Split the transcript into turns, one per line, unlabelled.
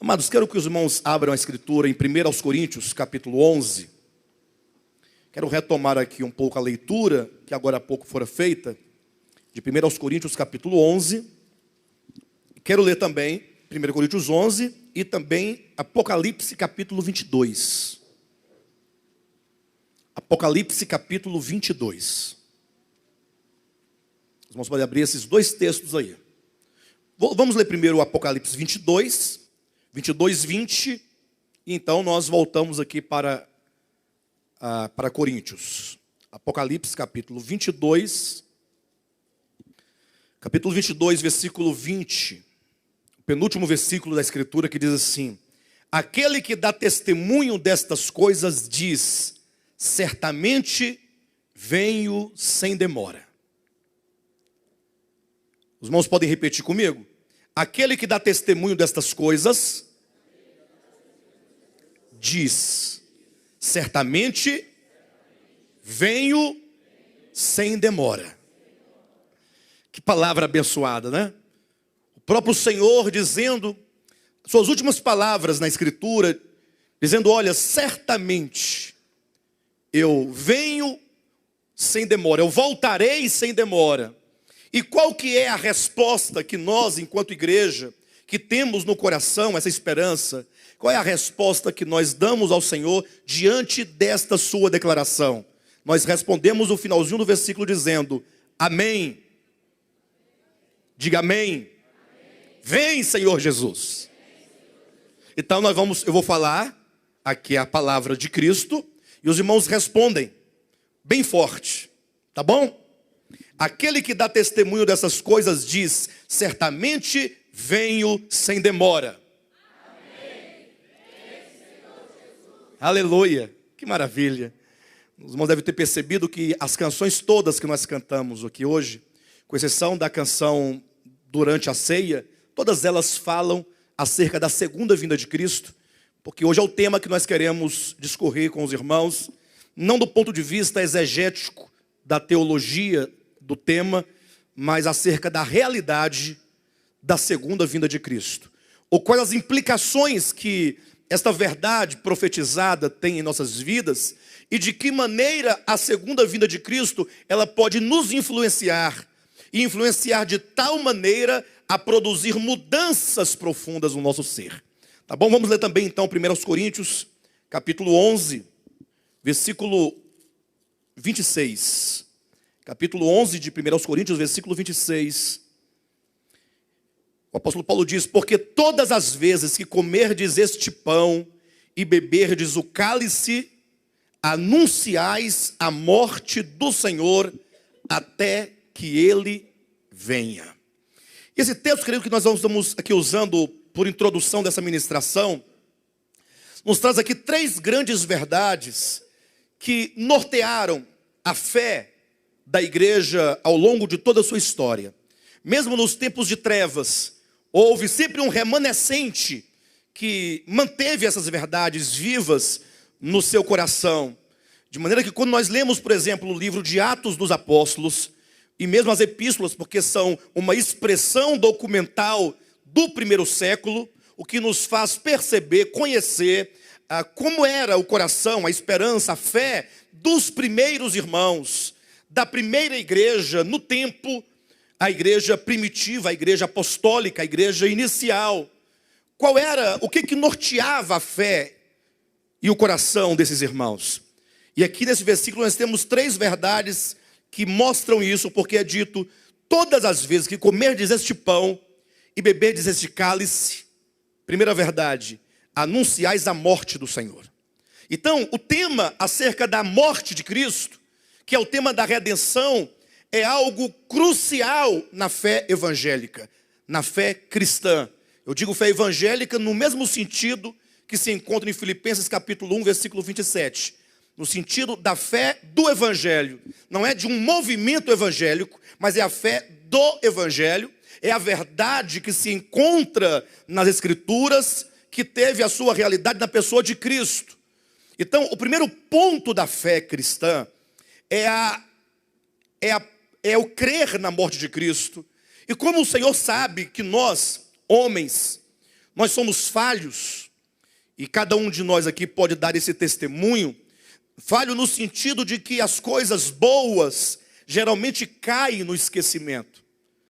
Amados, quero que os irmãos abram a escritura em 1 Coríntios, capítulo 11. Quero retomar aqui um pouco a leitura, que agora há pouco fora feita, de 1 Coríntios, capítulo 11. Quero ler também 1 Coríntios 11 e também Apocalipse, capítulo 22. Apocalipse, capítulo 22. Os irmãos podem abrir esses dois textos aí. Vamos ler primeiro o Apocalipse 22, 20. E então nós voltamos aqui para Coríntios. Apocalipse, capítulo 22. Capítulo 22, versículo 20. O penúltimo versículo da Escritura que diz assim: aquele que dá testemunho destas coisas diz: certamente venho sem demora. Os irmãos podem repetir comigo? Aquele que dá testemunho destas coisas diz: certamente venho sem demora. Que palavra abençoada, né? O próprio Senhor dizendo, suas últimas palavras na Escritura, dizendo: olha, certamente eu venho sem demora, eu voltarei sem demora. E qual que é a resposta que nós, enquanto igreja, que temos no coração essa esperança, qual é a resposta que nós damos ao Senhor diante desta sua declaração? Nós respondemos o finalzinho do versículo dizendo: amém. Diga amém. Vem, Senhor Jesus. Então eu vou falar aqui a palavra de Cristo e os irmãos respondem bem forte, tá bom? Aquele que dá testemunho dessas coisas diz: certamente venho sem demora. Amém. Aleluia, que maravilha. Os irmãos devem ter percebido que as canções todas que nós cantamos aqui hoje, com exceção da canção durante a ceia, todas elas falam acerca da segunda vinda de Cristo, porque hoje é o tema que nós queremos discorrer com os irmãos, não do ponto de vista exegético da teologia do tema, mas acerca da realidade da segunda vinda de Cristo. Ou quais as implicações que esta verdade profetizada tem em nossas vidas e de que maneira a segunda vinda de Cristo ela pode nos influenciar e influenciar de tal maneira a produzir mudanças profundas no nosso ser. Tá bom? Vamos ler também então 1 Coríntios, capítulo 11, versículo 26. Capítulo 11 de 1 Coríntios, versículo 26. O apóstolo Paulo diz: porque todas as vezes que comerdes este pão e beberdes o cálice, anunciais a morte do Senhor até que Ele venha. Esse texto, creio que nós estamos aqui usando por introdução dessa ministração, nos traz aqui três grandes verdades que nortearam a fé da igreja ao longo de toda a sua história. Mesmo nos tempos de trevas, houve sempre um remanescente que manteve essas verdades vivas no seu coração. De maneira que quando nós lemos, por exemplo, o livro de Atos dos Apóstolos, e mesmo as epístolas, porque são uma expressão documental do primeiro século, o que nos faz perceber, conhecer como era o coração, a esperança, a fé dos primeiros irmãos, da primeira igreja no tempo, a igreja primitiva, a igreja apostólica, a igreja inicial. Qual era, o que norteava a fé e o coração desses irmãos? E aqui nesse versículo nós temos três verdades que mostram isso, porque é dito: todas as vezes que comerdes este pão e beberdes este cálice, primeira verdade, anunciais a morte do Senhor. Então, o tema acerca da morte de Cristo, que é o tema da redenção, é algo crucial na fé evangélica, na fé cristã. Eu digo fé evangélica no mesmo sentido que se encontra em Filipenses capítulo 1, versículo 27. No sentido da fé do evangelho. Não é de um movimento evangélico, mas é a fé do evangelho. É a verdade que se encontra nas Escrituras, que teve a sua realidade na pessoa de Cristo. Então, o primeiro ponto da fé cristã é o crer na morte de Cristo. E como o Senhor sabe que nós, homens, Nós somos falhos, e cada um de nós aqui pode dar esse testemunho. Falho no sentido de que as coisas boas geralmente caem no esquecimento.